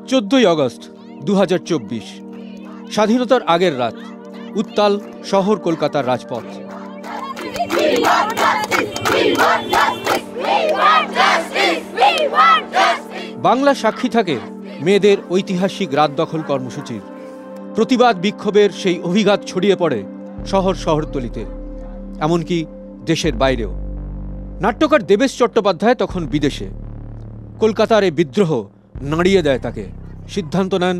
14ই August 2024, স্বাধীনতার আগের রাত, উত্তাল শহর কলকাতার রাজপথ। বাংলা সাক্ষী থাকে মেয়েদের ঐতিহাসিক রাত দখল কর্মসূচির। প্রতিবাদ বিক্ষোভের সেই অভিঘাত ছড়িয়ে পড়ে শহর শহরতলিতে, এমনকি দেশের বাইরেও। নাট্যকার দেবেশ চট্টোপাধ্যায় তখন বিদেশে। কলকাতার এই বিদ্রোহ নাড়িয়ে দেয় তাকে। সিদ্ধান্ত নেন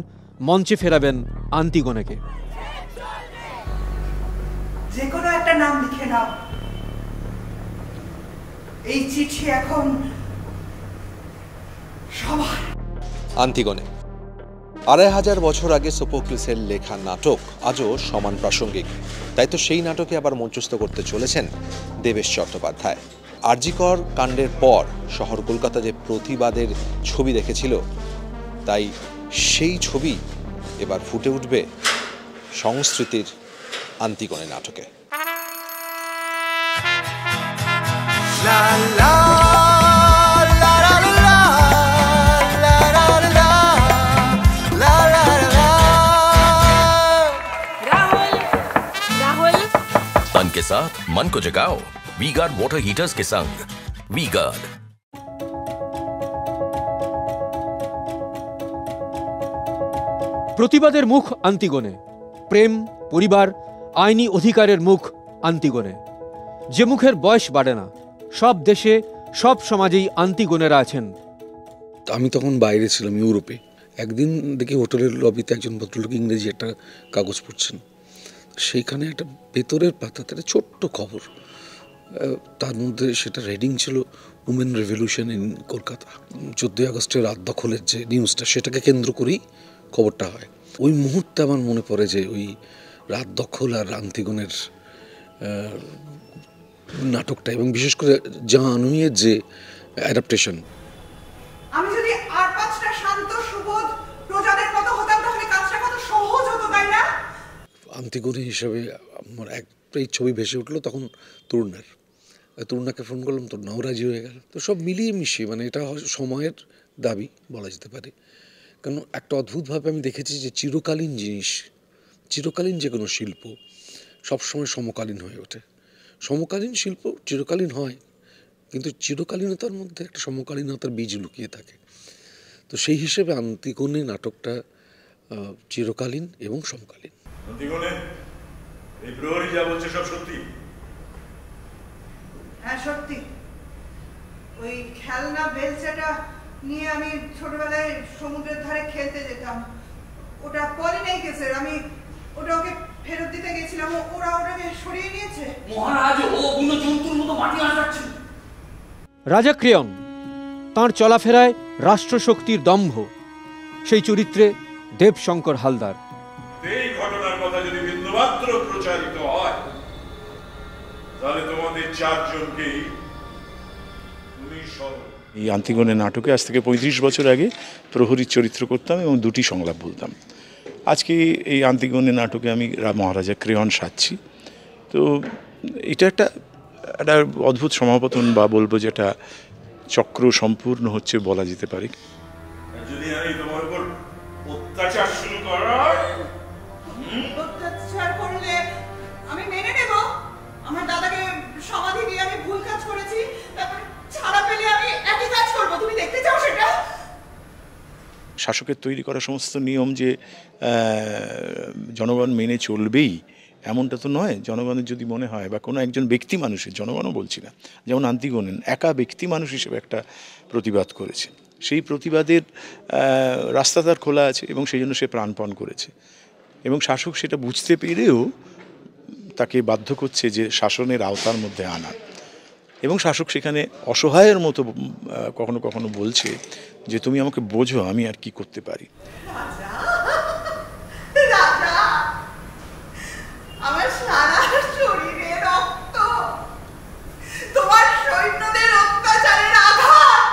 মঞ্চে ফেরাবেন আন্তিগোনেকে। যে কোনো একটা নাম লিখে নাও। এই চিঠি এখন সবার। আন্তিগোনে ২৫০০ বছর আগে সোফোক্লিসের লেখা নাটক আজও সমান প্রাসঙ্গিক। তাই তো সেই নাটকে আবার মঞ্চস্থ করতে চলেছেন দেবেশ চট্টোপাধ্যায়। আরজিকর কাণ্ডের পর শহর কলকাতা যে প্রতিবাদের ছবি দেখেছিল, তাই সেই ছবি এবার ফুটে উঠবে সংস্কৃতির আন্তিগোনে নাটকে। तन के साथ मन को जगाओ वी-गार्ड वाटर हीटर्स के संग। वी-गार्ड। প্রতিবাদের মুখ আন্তিগোনে, প্রেম, পরিবার, আইনি অধিকারের মুখ আন্তিগোনে, যে মুখের বয়স বাড়ে না। সব দেশে, সব সমাজেই আন্তিগোনেরা আছেন। আমি তখন বাইরে ছিলাম, ইউরোপে। একদিন দেখি হোটেলের লবিতে একজন ভদ্রলোক ইংরেজি একটা কাগজ পড়ছেন। সেইখানে একটা ভেতরের পাতাতে একটা ছোট্ট খবর, তার মধ্যে সেটা রেডিং ছিল উমেন রেভলিউশন ইন কলকাতা। 14ই আগস্টের রাত দখলের যে নিউজটা, সেটাকে কেন্দ্র করেই খবরটা হয়। ওই মুহূর্তে আমার মনে পড়ে যে ওই রাত দখল আর আন্তিগোনের নাটকটা, এবং বিশেষ করে জাহানুইয়ের যে অ্যাডাপ্টেশন। আমি যদি আর 5টা শান্ত সুবোধ প্রজাদের মতো হতাম, তাহলে কাজটা কত সহজ হতো, তাই না? আন্তিগোনে হিসাবে আমার একটাই ছবি ভেসে উঠলো তখন তরুণাকে ফোন করলাম, তরুণাও রাজি হয়ে গেল। তো সব মিলিয়ে মিশিয়ে, মানে এটা সময়ের দাবি বলা যেতে পারে। কারণ একটা অদ্ভুতভাবে আমি দেখেছি যে চিরকালীন জিনিস, চিরকালীন যে কোনো শিল্প সবসময় সমকালীন হয়ে ওঠে। সমকালীন শিল্প চিরকালীন হয়, কিন্তু চিরকালীনতার মধ্যে একটা সমকালীনতার বীজ লুকিয়ে থাকে। তো সেই হিসেবে আন্তিগোনে নাটকটা চিরকালীন এবং সমকালীন। আন্তিগোনে এই প্রহরী যা বলছে সব সত্যি? হ্যাঁ, সত্যি। ওই খেলনা বেলচাটা নিয়ে আমি ছোটবেলায় সমুদ্রের ধারে খেলতে যেতাম। ওটা পলিনাইকেসের, আমি ওটা ওকে ফেরত দিতে গেছিলাম, ওরা ওটাকে সরিয়ে নিয়েছে। মহারাজ, ও বুনো জন্তুর মতো মাটি আঁটাচ্ছে। রাজা ক্রেয়ন, তাঁর চলাফেরায় রাষ্ট্রশক্তির দম্ভ, সেই চরিত্রে দেবশঙ্কর হালদার। এই ঘটনার কথা যদি বিন্দুমাত্র প্রচারিত হয়, তাহলে তোমাদের 4 জনকেই পুলিশ হবে। এই আন্তিগোনে নাটকে আজ থেকে 35 বছর আগে প্রহরীর চরিত্র করতাম এবং 2টি সংলাপ বলতাম। আজকে এই আন্তিগোনে নাটকে আমি মহারাজা ক্রেয়ন সাজছি। তো এটা একটা অদ্ভুত সমাপতন, বা বলবো যে একটা চক্র সম্পূর্ণ হচ্ছে বলা যেতে পারে। যদি আমি তোমার উপর অত্যাচার শুরু করার, অত্যাচার করলে আমি মেনে নেব। আমার দাদাকে সমাধি দিয়ে আমি ভুল কাজ করেছি, তারপর ছাড়া পেলে আমি একই কাজ করব। তুমি দেখতে চাও সেটা? শাসকের তৈরি করা সমস্ত নিয়ম যে জনগণ মেনে চলবেই এমনটা তো নয়। জনগণের যদি মনে হয়, বা কোনো একজন ব্যক্তি মানুষের, জনগণও বলছি না, যেমন আন্তিগোনেন একা ব্যক্তি মানুষ হিসেবে একটা প্রতিবাদ করেছে, সেই প্রতিবাদের রাস্তা তার খোলা আছে এবং সেই জন্য সে প্রাণপণ করেছে। এবং শাসক সেটা বুঝতে পেরেও তাকে বাধ্য করছে যে শাসনের আওতার মধ্যে আনা। এবং শাসক সেখানে অসহায়ের মতো কখনো কখনো বলছে যে তুমি আমাকে বোঝো, আমি আর কি করতে পারি। আমার সারা শরীরে রক্ত, তোমার সৈন্যদের অত্যাচারের আঘাত,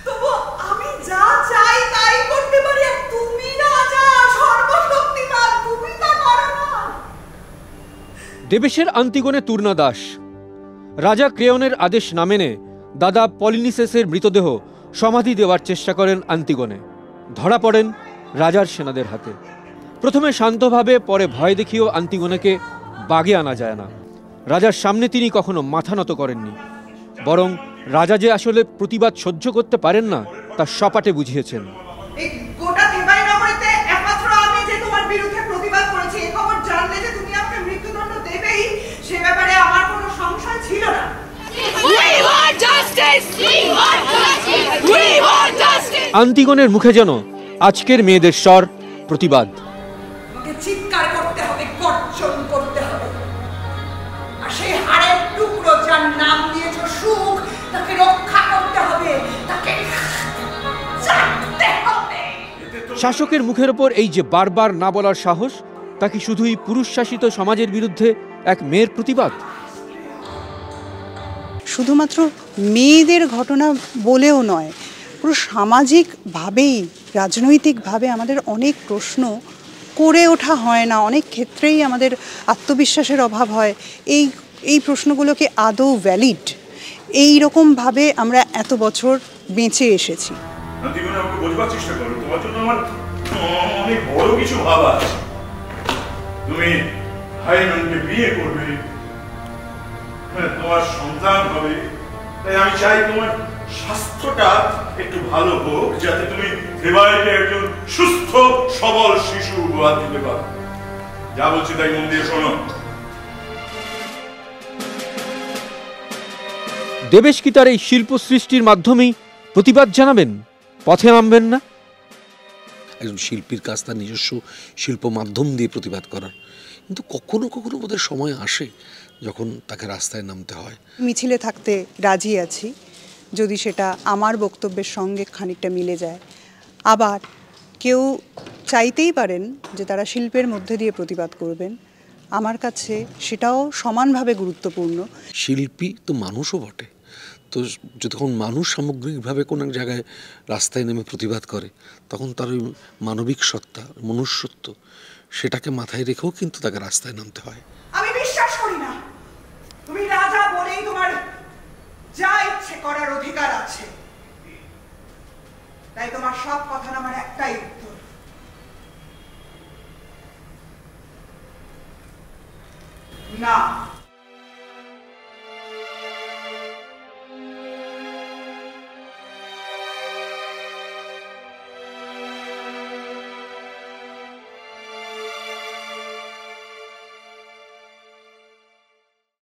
তবু আমি যা চাই তাই করতে পারি। আর তুমি না যা সর্বশক্তিমান, তুমি তা করো না। দেবেশের আন্তিগোনে তূর্ণা দাস। রাজা ক্রেয়নের আদেশ না মেনে দাদা পলিনিসেসের মৃতদেহ সমাধি দেওয়ার চেষ্টা করেন আন্তিগোনে। ধরা পড়েন রাজার সেনাদের হাতে। প্রথমে শান্তভাবে, পরে ভয় দেখিয়েও আন্তিগোনাকে বাগে আনা যায় না। রাজার সামনে তিনি কখনো মাথা নত করেননি, বরং রাজা যে আসলে প্রতিবাদ সহ্য করতে পারেন না তা সপাটে বুঝিয়েছেন। এই গোটা থেবাই নগরীতে একমাত্র আমি যে তোমার বিরুদ্ধে প্রতিবাদ করেছি, এই খবর জানলে যে তুমি আমাকে মৃত্যুদণ্ড দেবেই, সে ব্যাপারে আমার কোনো সংশয় ছিল না। আন্তিগোনের মুখে যেন আজকের মেয়েদের স্বর প্রতিবাদ। আমাকে চিৎকার করতে হবে, গর্জন করতে হবে, আর সেই হাড়ের টুকরো যার নাম দিয়েছো সুখ, তাকে রক্ষা করতে হবে, তাকে জানতে হবে। শাসকের মুখের ওপর এই যে বারবার না বলার সাহস, তা কি শুধুই পুরুষ শাসিত সমাজের বিরুদ্ধে এক মেয়ের প্রতিবাদ? শুধুমাত্র মেয়েদের ঘটনা বলেও নয়, পুরো সামাজিকভাবেই, রাজনৈতিকভাবে আমাদের অনেক প্রশ্ন করে ওঠা হয় না, অনেক ক্ষেত্রেই আমাদের আত্মবিশ্বাসের অভাব হয়। এই প্রশ্নগুলোকে আদৌ ভ্যালিড, এই রকমভাবে আমরা এত বছর বেঁচে এসেছি। আন্তিগোনা, আমাকে বোঝবার চেষ্টা করো, তোমার জন্য আমার অনেক বড় কিছু ভাবা আছে। তুমি হাইম্যানকে বিয়ে করবে, তোমার সন্তান হবে, তাই আমি চাই তোমার স্বাস্থ্যটা একটু ভালো হোক, যাতে তুমি থেবাইকে একজন সুস্থ সবল শিশু উপহার দিতে পারো। যা বলছি তাই মন দিয়ে শোনো। দেবেশ কি তার এই শিল্প সৃষ্টির মাধ্যমেই প্রতিবাদ জানাবেন, পথে নামবেন না? একজন শিল্পীর কাজ তার নিজস্ব শিল্প মাধ্যম দিয়ে প্রতিবাদ করার, কিন্তু কখনো কখনো বোধহয় সময় আসে যখন তাকে রাস্তায় নামতে হয়। মিছিলে থাকতে রাজি আছি যদি সেটা আমার বক্তব্যের সঙ্গে খানিকটা মিলে যায়। আবার কেউ চাইতেই পারেন যে তারা শিল্পের মধ্যে দিয়ে প্রতিবাদ করবেন, আমার কাছে সেটাও সমানভাবে গুরুত্বপূর্ণ। শিল্পী তো মানুষও বটে, তো যখন মানুষ সামগ্রিকভাবে কোনো এক জায়গায় রাস্তায় নেমে প্রতিবাদ করে, তখন তার ওই মানবিক সত্তা, মনুষ্যত্ব, সেটাকে মাথায় রেখেও কিন্তু তাকে রাস্তায় নামতে হয়। আমি বিশ্বাস করি না তুমি রাজা বলেই তোমার যা ইচ্ছে করার অধিকার আছে, তাই তোমার সব কথার আমার একটাই উত্তর, না।